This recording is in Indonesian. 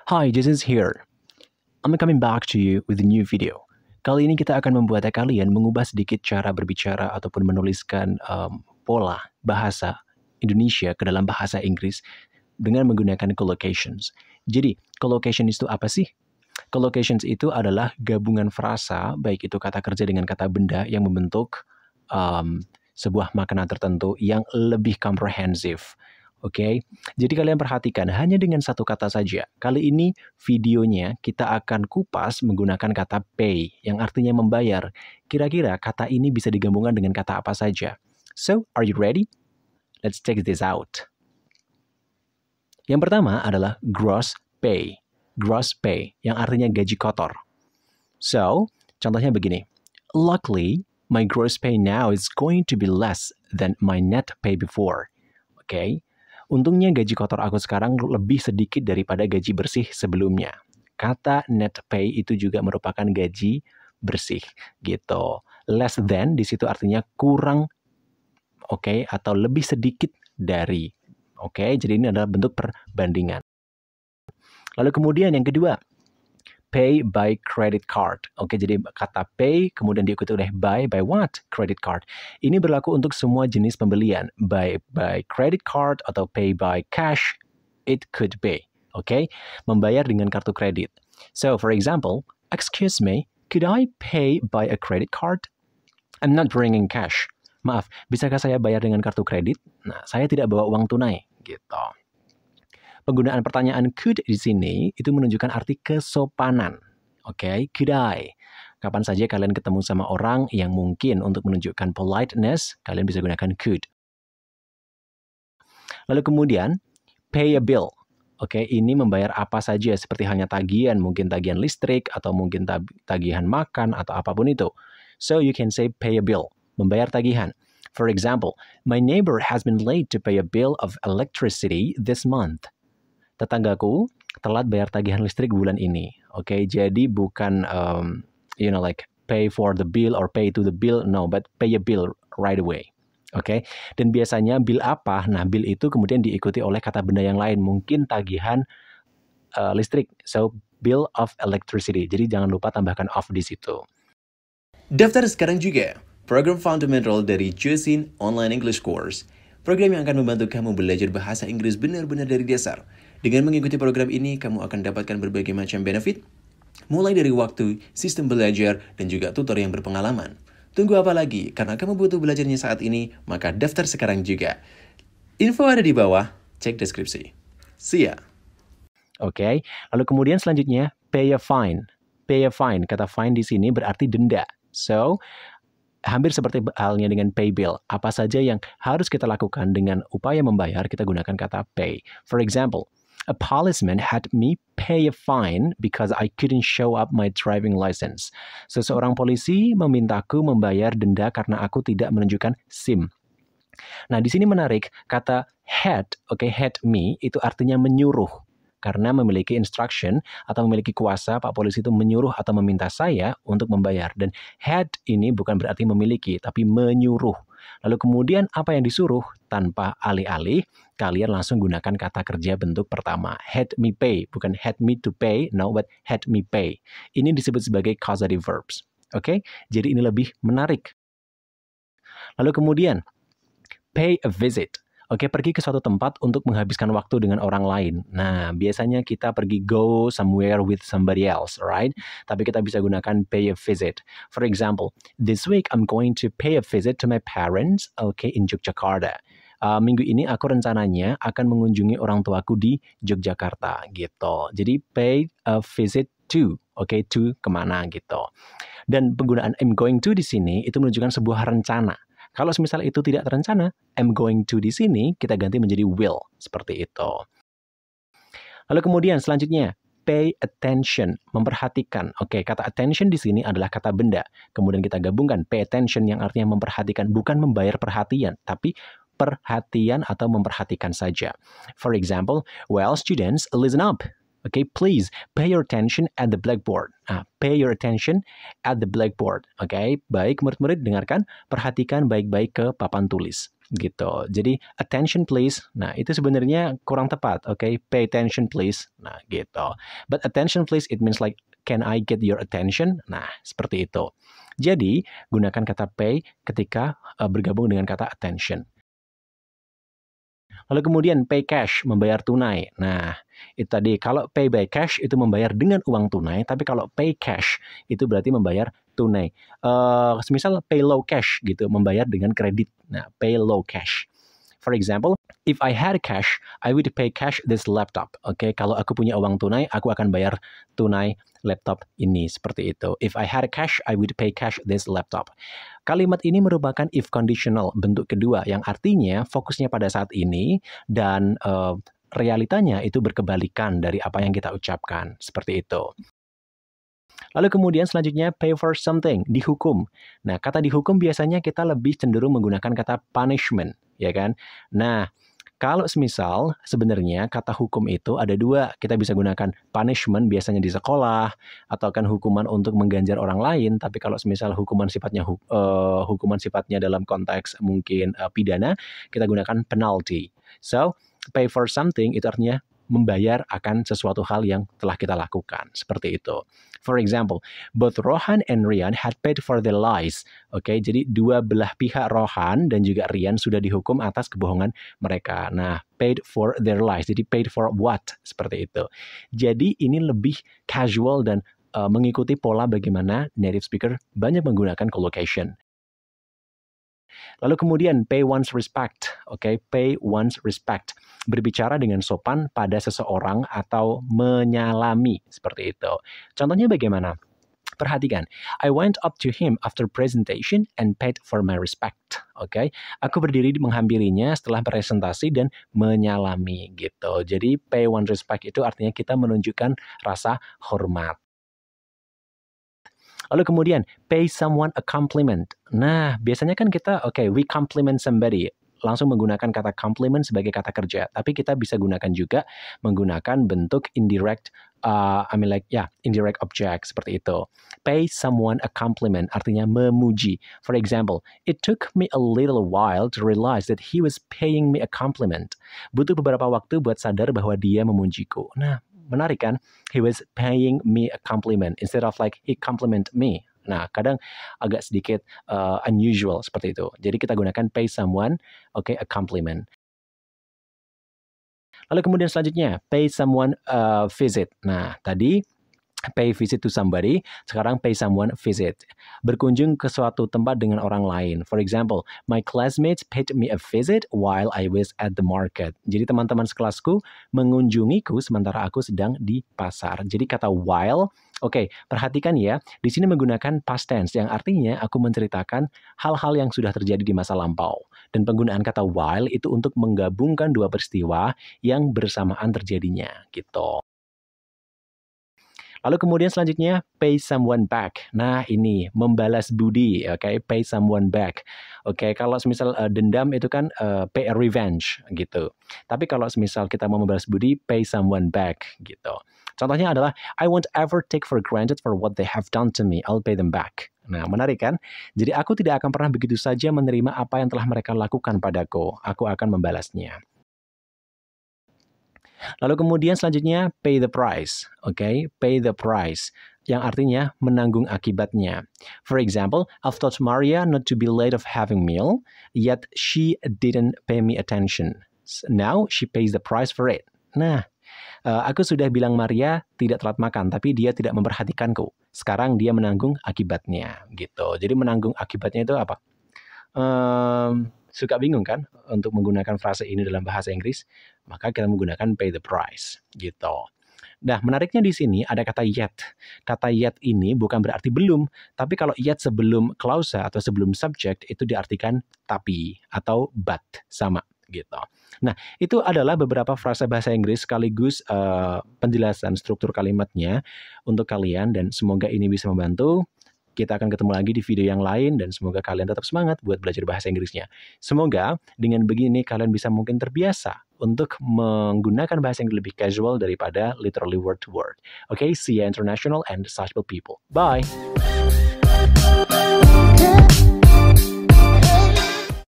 Hi, Jason's here. I'm coming back to you with a new video. Kali ini kita akan membuat kalian mengubah sedikit cara berbicara ataupun menuliskan pola bahasa Indonesia ke dalam bahasa Inggris dengan menggunakan collocations. Jadi, collocations itu apa sih? Collocations itu adalah gabungan frasa, baik itu kata kerja dengan kata benda yang membentuk sebuah makna tertentu yang lebih komprehensif. Oke, jadi kalian perhatikan hanya dengan satu kata saja. Kali ini videonya kita akan kupas menggunakan kata pay yang artinya membayar. Kira-kira kata ini bisa digabungkan dengan kata apa saja? So, are you ready? Let's check this out. Yang pertama adalah gross pay. Gross pay yang artinya gaji kotor. So, contohnya begini. Luckily, my gross pay now is going to be less than my net pay before. Oke. Untungnya gaji kotor aku sekarang lebih sedikit daripada gaji bersih sebelumnya. Kata net pay itu juga merupakan gaji bersih gitu. Less than di situ artinya kurang, oke, atau lebih sedikit dari. Oke, jadi ini adalah bentuk perbandingan. Lalu kemudian yang kedua, pay by credit card. Oke, jadi kata pay kemudian diikuti oleh by what? Credit card. Ini berlaku untuk semua jenis pembelian. By credit card atau pay by cash, it could be. Oke, membayar dengan kartu kredit. So, for example, excuse me, could I pay by a credit card? I'm not bringing cash. Maaf, bisakah saya bayar dengan kartu kredit? Nah, saya tidak bawa uang tunai, gitu. Penggunaan pertanyaan could di sini itu menunjukkan arti kesopanan. Oke, could I? Kapan saja kalian ketemu sama orang yang mungkin untuk menunjukkan politeness, kalian bisa gunakan could. Lalu kemudian, pay a bill. Oke, ini membayar apa saja seperti halnya tagihan, mungkin tagihan listrik, atau mungkin tagihan makan, atau apapun itu. So, you can say pay a bill, membayar tagihan. For example, my neighbor has been late to pay a bill of electricity this month. Tetanggaku telat bayar tagihan listrik bulan ini. Oke, jadi bukan like pay for the bill or pay to the bill, no, but pay a bill right away. Oke, dan biasanya bill apa? Nah, bill itu kemudian diikuti oleh kata benda yang lain, mungkin tagihan listrik. So, bill of electricity. Jadi jangan lupa tambahkan of di situ. Daftar sekarang juga program fundamental dari Josin Online English Course. Program yang akan membantu kamu belajar bahasa Inggris benar-benar dari dasar. Dengan mengikuti program ini, kamu akan dapatkan berbagai macam benefit, mulai dari waktu, sistem belajar, dan juga tutor yang berpengalaman. Tunggu apa lagi? Karena kamu butuh belajarnya saat ini, maka daftar sekarang juga. Info ada di bawah, cek deskripsi. See ya! Oke, lalu kemudian selanjutnya, pay a fine. Pay a fine, kata fine di sini berarti denda. So, hampir seperti halnya dengan pay bill. Apa saja yang harus kita lakukan dengan upaya membayar, kita gunakan kata pay. For example, a policeman had me pay a fine because I couldn't show up my driving license. Seseorang polisi memintaku membayar denda karena aku tidak menunjukkan SIM. Nah, di sini menarik, kata had, had me, itu artinya menyuruh. Karena memiliki instruction atau memiliki kuasa, Pak Polisi itu menyuruh atau meminta saya untuk membayar. Dan had ini bukan berarti memiliki, tapi menyuruh. Lalu kemudian apa yang disuruh? Tanpa alih-alih, kalian langsung gunakan kata kerja bentuk pertama. Had me pay, bukan had me to pay, no, but had me pay. Ini disebut sebagai causative verbs. Oke, jadi ini lebih menarik. Lalu kemudian, pay a visit. Oke, pergi ke suatu tempat untuk menghabiskan waktu dengan orang lain. Nah, biasanya kita pergi go somewhere with somebody else, right? Tapi kita bisa gunakan pay a visit. For example, this week I'm going to pay a visit to my parents, in Yogyakarta. Minggu ini aku rencananya akan mengunjungi orang tuaku di Yogyakarta, gitu. Jadi pay a visit to, to kemana, gitu. Dan penggunaan I'm going to di sini itu menunjukkan sebuah rencana. Kalau misal itu tidak terencana, I'm going to di sini kita ganti menjadi will, seperti itu. Lalu kemudian selanjutnya, pay attention, memperhatikan. Oke, kata attention di sini adalah kata benda. Kemudian kita gabungkan pay attention yang artinya memperhatikan, bukan membayar perhatian, tapi perhatian atau memperhatikan saja. For example, well, students, listen up. Okay, please pay your attention at the blackboard. Pay your attention at the blackboard. Okay, baik murid-murid dengarkan, perhatikan baik-baik ke papan tulis. gitu. Jadi attention please. Nah, itu sebenarnya kurang tepat. Oke, pay attention please. Nah, gitu. But attention please it means like can I get your attention? Nah, seperti itu. Jadi, gunakan kata pay ketika bergabung dengan kata attention. Lalu kemudian pay cash, membayar tunai. Nah, itu tadi kalau pay by cash itu membayar dengan uang tunai, tapi kalau pay cash itu berarti membayar tunai. Semisal pay low cash gitu, membayar dengan kredit. Nah, pay low cash. For example, if I had cash, I would pay cash this laptop. Oke, kalau aku punya uang tunai, aku akan bayar tunai laptop ini, seperti itu. If I had cash, I would pay cash this laptop. Kalimat ini merupakan if conditional, bentuk kedua, yang artinya fokusnya pada saat ini dan realitanya itu berkebalikan dari apa yang kita ucapkan, seperti itu. Lalu kemudian selanjutnya pay for something, dihukum. Nah, kata dihukum biasanya kita lebih cenderung menggunakan kata punishment, ya kan? Nah, kalau semisal sebenarnya kata hukum itu ada dua, kita bisa gunakan punishment biasanya di sekolah atau kan hukuman untuk mengganjar orang lain. Tapi kalau semisal hukuman sifatnya dalam konteks mungkin pidana, kita gunakan penalty. So pay for something itu artinya membayar akan sesuatu hal yang telah kita lakukan. Seperti itu. For example, both Rohan and Rian had paid for their lies. Oke, jadi dua belah pihak Rohan dan juga Rian sudah dihukum atas kebohongan mereka. Nah, paid for their lies. Jadi paid for what? Seperti itu. Jadi ini lebih casual dan mengikuti pola bagaimana native speaker banyak menggunakan collocation. Lalu kemudian pay one's respect. Oke, pay one's respect. Berbicara dengan sopan pada seseorang atau menyalami, seperti itu. Contohnya bagaimana? Perhatikan, I went up to him after presentation and paid for my respect. Oke, aku berdiri menghampirinya setelah presentasi dan menyalami gitu. Jadi pay one's respect itu artinya kita menunjukkan rasa hormat. Lalu kemudian, pay someone a compliment. Nah, biasanya kan kita, we compliment somebody. Langsung menggunakan kata compliment sebagai kata kerja. Tapi kita bisa gunakan juga menggunakan bentuk indirect, indirect object, seperti itu. Pay someone a compliment, artinya memuji. For example, it took me a little while to realize that he was paying me a compliment. Butuh beberapa waktu buat sadar bahwa dia memujiku. Nah, menarik kan? He was paying me a compliment instead of like he compliment me. Nah, kadang agak sedikit unusual seperti itu. Jadi kita gunakan pay someone, a compliment. Lalu kemudian selanjutnya, pay someone a visit. Nah, tadi pay visit to somebody, sekarang pay someone visit. Berkunjung ke suatu tempat dengan orang lain. For example, my classmates paid me a visit while I was at the market. Jadi teman-teman sekelasku mengunjungiku sementara aku sedang di pasar. Jadi kata while, perhatikan ya, di sini menggunakan past tense yang artinya aku menceritakan hal-hal yang sudah terjadi di masa lampau. Dan penggunaan kata while itu untuk menggabungkan dua peristiwa yang bersamaan terjadinya, gitu. Lalu kemudian selanjutnya, pay someone back. Nah, ini membalas budi, pay someone back. Kalau semisal dendam itu kan pay a revenge, gitu. Tapi kalau semisal kita mau membalas budi, pay someone back, gitu. Contohnya adalah, I won't ever take for granted for what they have done to me. I'll pay them back. Nah, menarik kan? Jadi aku tidak akan pernah begitu saja menerima apa yang telah mereka lakukan padaku. Aku akan membalasnya. Lalu kemudian selanjutnya pay the price, pay the price, yang artinya menanggung akibatnya. For example, I've taught Maria not to be late of having meal, yet she didn't pay me attention. Now she pays the price for it. Nah, aku sudah bilang Maria tidak telat makan, tapi dia tidak memperhatikanku. Sekarang dia menanggung akibatnya, gitu. Jadi menanggung akibatnya itu apa? Suka bingung kan untuk menggunakan frase ini dalam bahasa Inggris, maka kita menggunakan pay the price, gitu. Nah, menariknya di sini ada kata yet. Kata yet ini bukan berarti belum, tapi kalau yet sebelum klausa atau sebelum subject itu diartikan tapi atau but, sama, gitu. Nah, itu adalah beberapa frasa bahasa Inggris sekaligus penjelasan struktur kalimatnya untuk kalian dan semoga ini bisa membantu. Kita akan ketemu lagi di video yang lain dan semoga kalian tetap semangat buat belajar bahasa Inggrisnya. Semoga dengan begini kalian bisa mungkin terbiasa untuk menggunakan bahasa yang lebih casual daripada literally word to word. See you international and sociable people. Bye!